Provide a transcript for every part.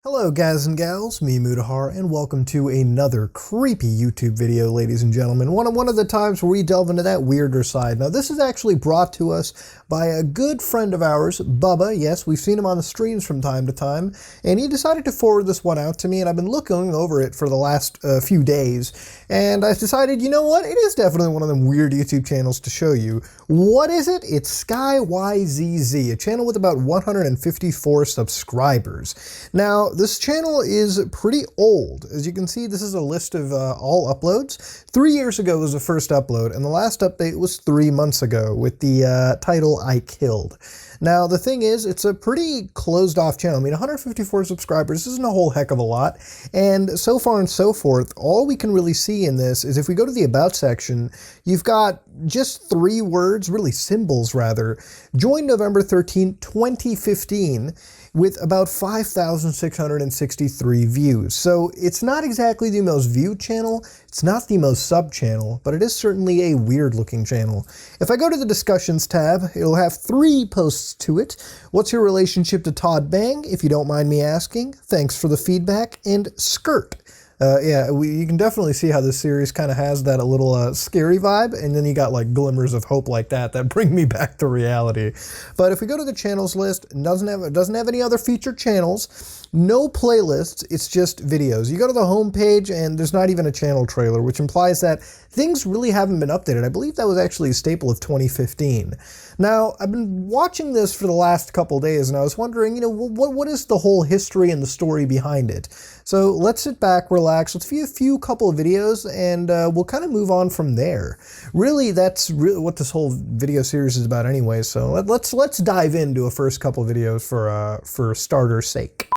Hello guys and gals, me Mutahar, and welcome to another creepy YouTube video, ladies and gentlemen. One of the times where we delve into that weirder side. Now this is actually brought to us by a good friend of ours, Bubba. Yes, we've seen him on the streams from time to time, and he decided to forward this one out to me, and I've been looking over it for the last few days, and I decided, you know what, it is definitely one of them weird YouTube channels to show you. What is it? It's SKYYZZ, a channel with about 154 subscribers. Now, this channel is pretty old. As you can see, this is a list of all uploads. 3 years ago was the first upload, and the last update was 3 months ago with the title I Killed. Now, the thing is, it's a pretty closed off channel. I mean, 154 subscribers isn't a whole heck of a lot. And so far and so forth, all we can really see in this is if we go to the About section, you've got just 3 words, really symbols rather. Joined November 13, 2015. With about 5,663 views. So it's not exactly the most viewed channel, it's not the most sub channel, but it is certainly a weird looking channel. If I go to the discussions tab, it'll have 3 posts to it. What's your relationship to Todd Bang, if you don't mind me asking? Thanks for the feedback, and skirt. You can definitely see how this series kind of has that a little scary vibe, and then you got like glimmers of hope like that bring me back to reality. But if we go to the channels list, it doesn't have any other featured channels, no playlists, it's just videos. You go to the home page and there's not even a channel trailer, which implies that things really haven't been updated. I believe that was actually a staple of 2015. Now, I've been watching this for the last couple days, and I was wondering, you know, what is the whole history and the story behind it? So let's sit back, relax, let's view a few couple of videos, and we'll kind of move on from there. Really, that's really what this whole video series is about anyway, so let's dive into a first couple of videos for starter's sake.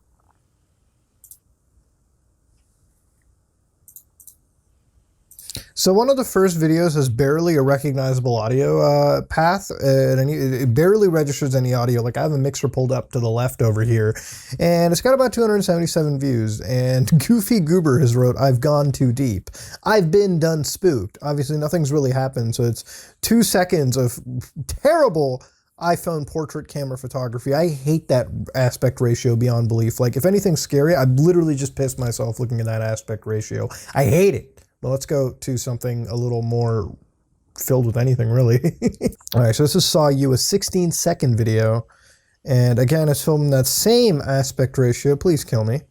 So one of the first videos has barely a recognizable audio path, and it barely registers any audio. Like I have a mixer pulled up to the left over here, and it's got about 277 views, and Goofy Goober has wrote, "I've gone too deep. I've been done spooked." Obviously nothing's really happened, so it's 2 seconds of terrible iPhone portrait camera photography. I hate that aspect ratio beyond belief. Like if anything's scary, I've literally just pissed myself looking at that aspect ratio. I hate it. Well, let's go to something a little more filled with anything, really. All right, so this is Saw You, a 16-second video. And again, it's filmed in that same aspect ratio. Please kill me.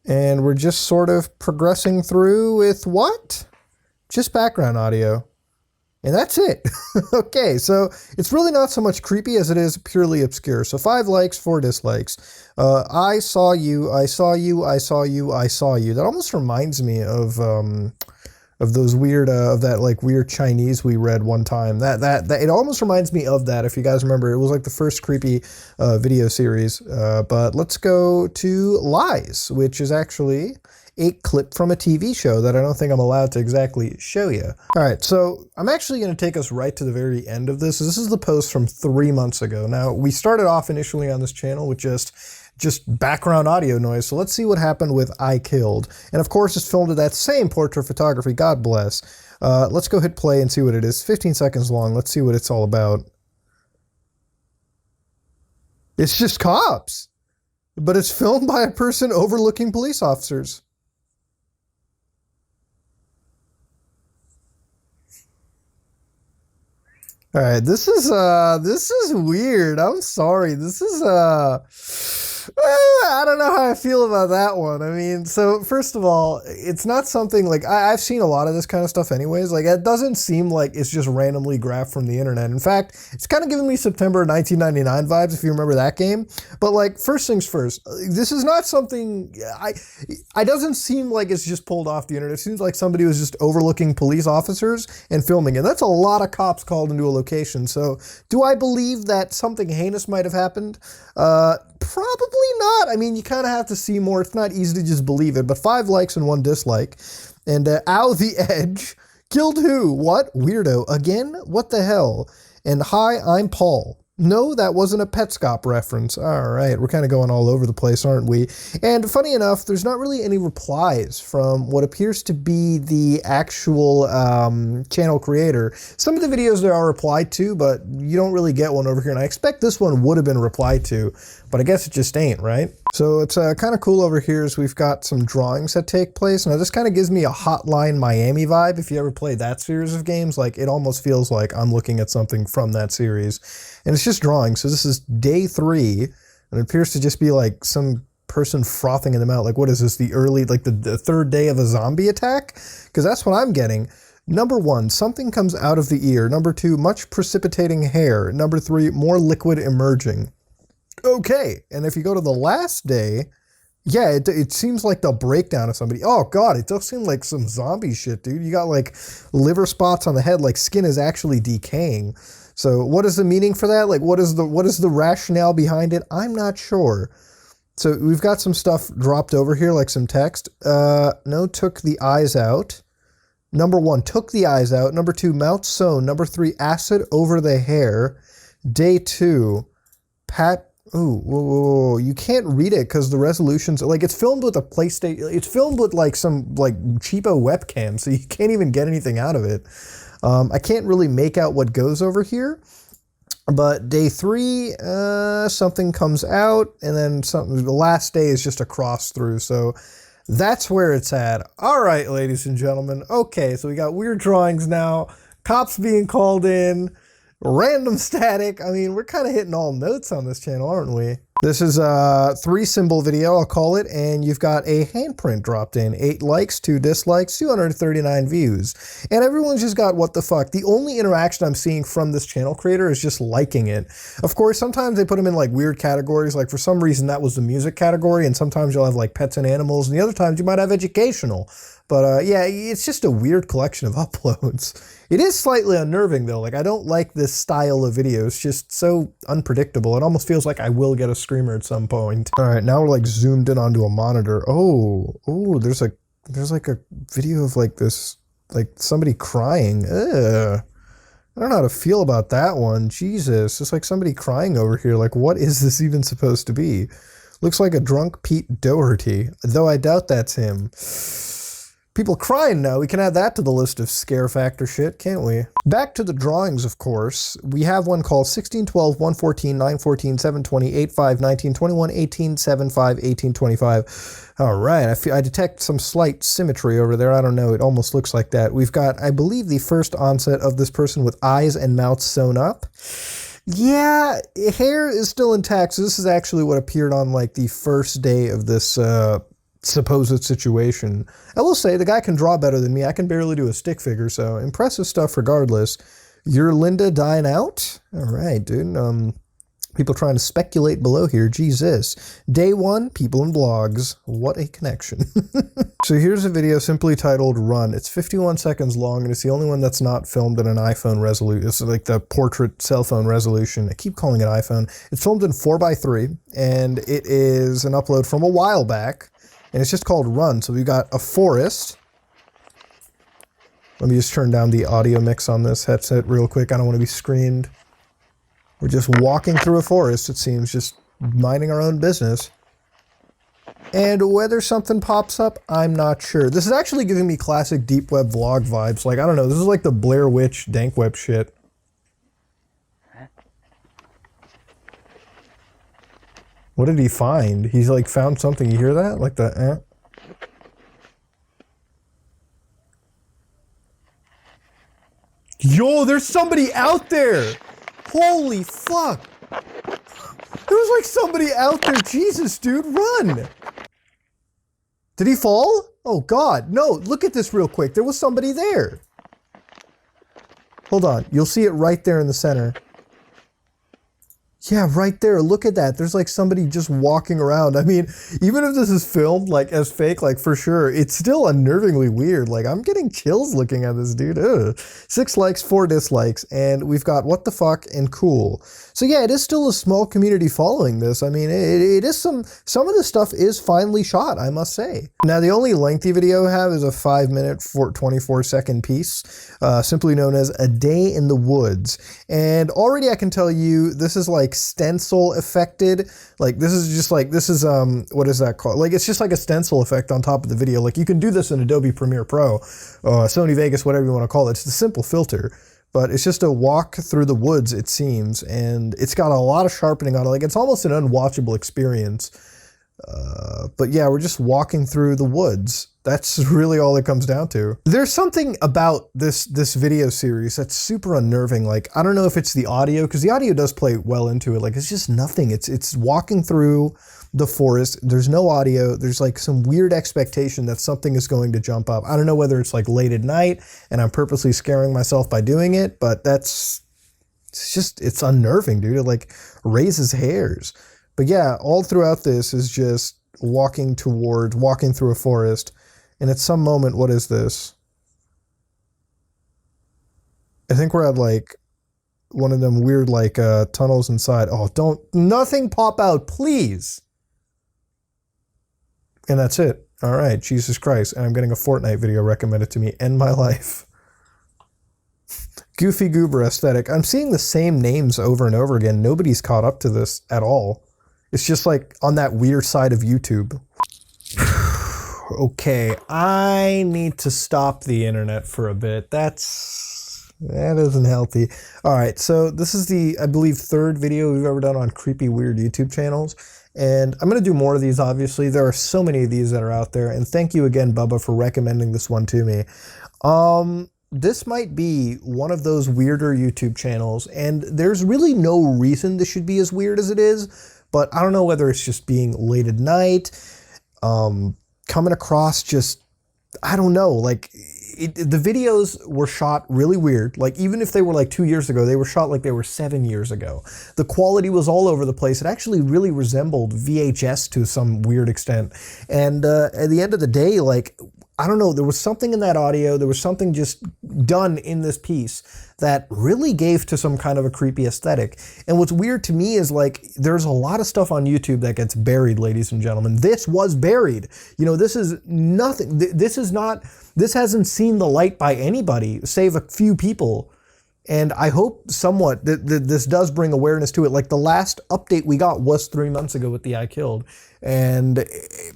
And we're just sort of progressing through with what? Just background audio. And that's it. Okay, so it's really not so much creepy as it is purely obscure. So 5 likes, 4 dislikes. I saw you, I saw you, I saw you, I saw you. That almost reminds me of those weird, of that like weird Chinese we read one time. That it almost reminds me of that. If you guys remember, it was like the first creepy video series. But let's go to Lies, which is actually a clip from a TV show that I don't think I'm allowed to exactly show you. All right, so I'm actually going to take us right to the very end of this. This is the post from 3 months ago. Now, we started off initially on this channel with just background audio noise, so let's see what happened with I Killed. And of course, it's filmed with that same portrait photography, God bless. Let's go hit play and see what it is. 15 seconds long, let's see what it's all about. It's just cops, but it's filmed by a person overlooking police officers. All right, this is weird. I'm sorry. This is I don't know how I feel about that one. I mean, so first of all, it's not something like I've seen a lot of this kind of stuff anyways. Like it doesn't seem like it's just randomly graphed from the internet. In fact, it's kind of giving me September 1999 vibes, if you remember that game. But like, first things first, this is not something I doesn't seem like it's just pulled off the internet. It seems like somebody was just overlooking police officers and filming it. That's a lot of cops called into a location. So do I believe that something heinous might have happened? Probably not. I mean, you kind of have to see more. It's not easy to just believe it, but 5 likes and 1 dislike. And Ow the Edge, killed who? What? Weirdo. Again? What the hell? And hi, I'm Paul. No, that wasn't a Petscop reference. All right, we're kind of going all over the place, aren't we? And funny enough, there's not really any replies from what appears to be the actual channel creator. Some of the videos there are replied to, but you don't really get one over here. And I expect this one would have been replied to, but I guess it just ain't, right? So it's kind of cool over here is we've got some drawings that take place. Now this kind of gives me a Hotline Miami vibe. If you ever played that series of games, like it almost feels like I'm looking at something from that series. And it's just drawing. So this is day 3, and it appears to just be like some person frothing in the mouth. Like, what is this? The early, like the 3rd day of a zombie attack? Because that's what I'm getting. Number 1, something comes out of the ear. Number 2, much precipitating hair. Number 3, more liquid emerging. Okay, and if you go to the last day, yeah, it seems like the breakdown of somebody. Oh God, it does seem like some zombie shit, dude. You got like liver spots on the head, like skin is actually decaying. So what is the meaning for that? Like what is the rationale behind it? I'm not sure. So we've got some stuff dropped over here, like some text. No, took the eyes out. Number 1, took the eyes out. Number 2, mouth sewn. Number 3, acid over the hair. Day 2, pat. Ooh, whoa, whoa, whoa. You can't read it because the resolutions, like it's filmed with a PlayStation, it's filmed with like some like cheapo webcam, so you can't even get anything out of it. I can't really make out what goes over here, but day 3, something comes out, and then something, the last day is just a cross through, so that's where it's at. All right, ladies and gentlemen. Okay, so we got weird drawings now, cops being called in, random static. I mean, we're kind of hitting all notes on this channel, aren't we? This is a 3-symbol video, I'll call it, and you've got a handprint dropped in. 8 likes, 2 dislikes, 239 views. And everyone's just got what the fuck. The only interaction I'm seeing from this channel creator is just liking it. Of course, sometimes they put them in like weird categories, like for some reason that was the music category, and sometimes you'll have like pets and animals, and the other times you might have educational. But yeah, it's just a weird collection of uploads. It is slightly unnerving though. Like I don't like this style of video. It's just so unpredictable. It almost feels like I will get a screamer at some point. All right, now we're like zoomed in onto a monitor. Oh, there's like a video of like this, like somebody crying. Ugh. I don't know how to feel about that one. Jesus, it's like somebody crying over here. Like what is this even supposed to be? Looks like a drunk Pete Doherty, though I doubt that's him. People crying now. We can add that to the list of scare factor shit, can't we? Back to the drawings, of course. We have one called 16, 12, 114, 914, 720, 85, 19, 21, 18, 75, 18, 25. All right, I detect some slight symmetry over there. I don't know, it almost looks like that. We've got, I believe, the first onset of this person with eyes and mouth sewn up. Yeah, hair is still intact. So this is actually what appeared on like the first day of this supposed situation. I will say the guy can draw better than me. I can barely do a stick figure, so impressive stuff regardless. You're Linda dying out? All right, dude. People trying to speculate below here. Jesus. Day 1, people and blogs. What a connection. So here's a video simply titled Run. It's 51 seconds long, and it's the only one that's not filmed in an iPhone resolution. It's like the portrait cell phone resolution. I keep calling it iPhone. It's filmed in 4:3, and it is an upload from a while back. And it's just called Run. So we've got a forest. Let me just turn down the audio mix on this headset real quick. I don't want to be screened. We're just walking through a forest, it seems, just minding our own business. And whether something pops up, I'm not sure. This is actually giving me classic deep web vlog vibes. Like, I don't know, this is like the Blair Witch dank web shit. What did he find? He's like found something. You hear that? Like the Yo, there's somebody out there! Holy fuck! There's like somebody out there. Jesus, dude, run! Did he fall? Oh God, no, look at this real quick. There was somebody there. Hold on, you'll see it right there in the center. Yeah, right there. Look at that. There's like somebody just walking around. I mean, even if this is filmed like as fake, like for sure, it's still unnervingly weird. Like I'm getting chills looking at this dude. Ugh. 6 likes, 4 dislikes, and we've got what the fuck and cool. So yeah, it is still a small community following this. I mean, it is some of the stuff is finely shot, I must say. Now, the only lengthy video I have is a 5-minute, 24-second piece, simply known as A Day in the Woods. And already I can tell you, this is like stencil affected. Like this is just like, this is, what is that called? Like, it's just like a stencil effect on top of the video. Like you can do this in Adobe Premiere Pro, Sony Vegas, whatever you want to call it. It's a simple filter. But it's just a walk through the woods, it seems, and it's got a lot of sharpening on it. Like, it's almost an unwatchable experience. But yeah, we're just walking through the woods. That's really all it comes down to. There's something about this video series that's super unnerving. Like, I don't know if it's the audio, because the audio does play well into it. Like, it's just nothing. It's walking through the forest. There's no audio. There's like some weird expectation that something is going to jump up. I don't know whether it's like late at night and I'm purposely scaring myself by doing it, but it's unnerving, dude. It like raises hairs. But yeah, all throughout this is just walking through a forest. And at some moment, what is this? I think we're at like one of them weird like tunnels inside. Oh, nothing pop out, please. And that's it. All right, Jesus Christ. And I'm getting a Fortnite video recommended to me. End my life. Goofy goober aesthetic. I'm seeing the same names over and over again. Nobody's caught up to this at all. It's just like on that weird side of YouTube. Okay, I need to stop the internet for a bit. That isn't healthy. All right, so this is the, I believe, 3rd video we've ever done on creepy, weird YouTube channels. And I'm going to do more of these, obviously. There are so many of these that are out there. And thank you again, Bubba, for recommending this one to me. This might be one of those weirder YouTube channels. And there's really no reason this should be as weird as it is. But I don't know whether it's just being late at night, coming across just, I don't know, like the videos were shot really weird. Like even if they were like 2 years ago, they were shot like they were 7 years ago. The quality was all over the place. It actually really resembled VHS to some weird extent. And at the end of the day, like, I don't know, there was something in that audio, there was something just done in this piece that really gave to some kind of a creepy aesthetic. And what's weird to me is like, there's a lot of stuff on YouTube that gets buried, ladies and gentlemen. This was buried. You know, this is nothing. This hasn't seen the light by anybody, save a few people. And I hope somewhat that this does bring awareness to it. Like the last update we got was 3 months ago with the I Killed. And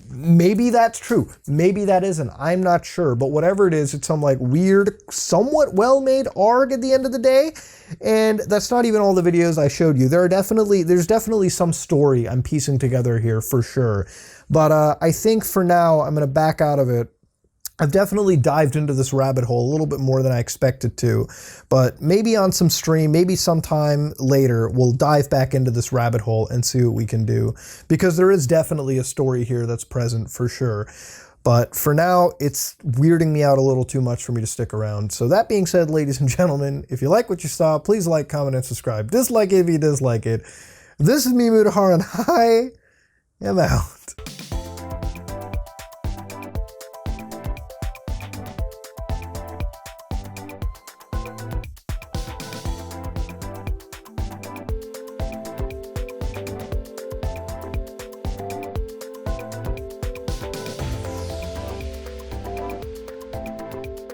maybe that's true. Maybe that isn't. I'm not sure. But whatever it is, it's some like weird, somewhat well-made ARG at the end of the day. And that's not even all the videos I showed you. There's definitely some story I'm piecing together here for sure. But I think for now, I'm going to back out of it. I've definitely dived into this rabbit hole a little bit more than I expected to, but maybe on some stream, maybe sometime later, we'll dive back into this rabbit hole and see what we can do, because there is definitely a story here that's present for sure. But for now, it's weirding me out a little too much for me to stick around. So that being said, ladies and gentlemen, if you like what you saw, please like, comment, and subscribe. Dislike it if you dislike it. This is me, Mutahar, and I am out.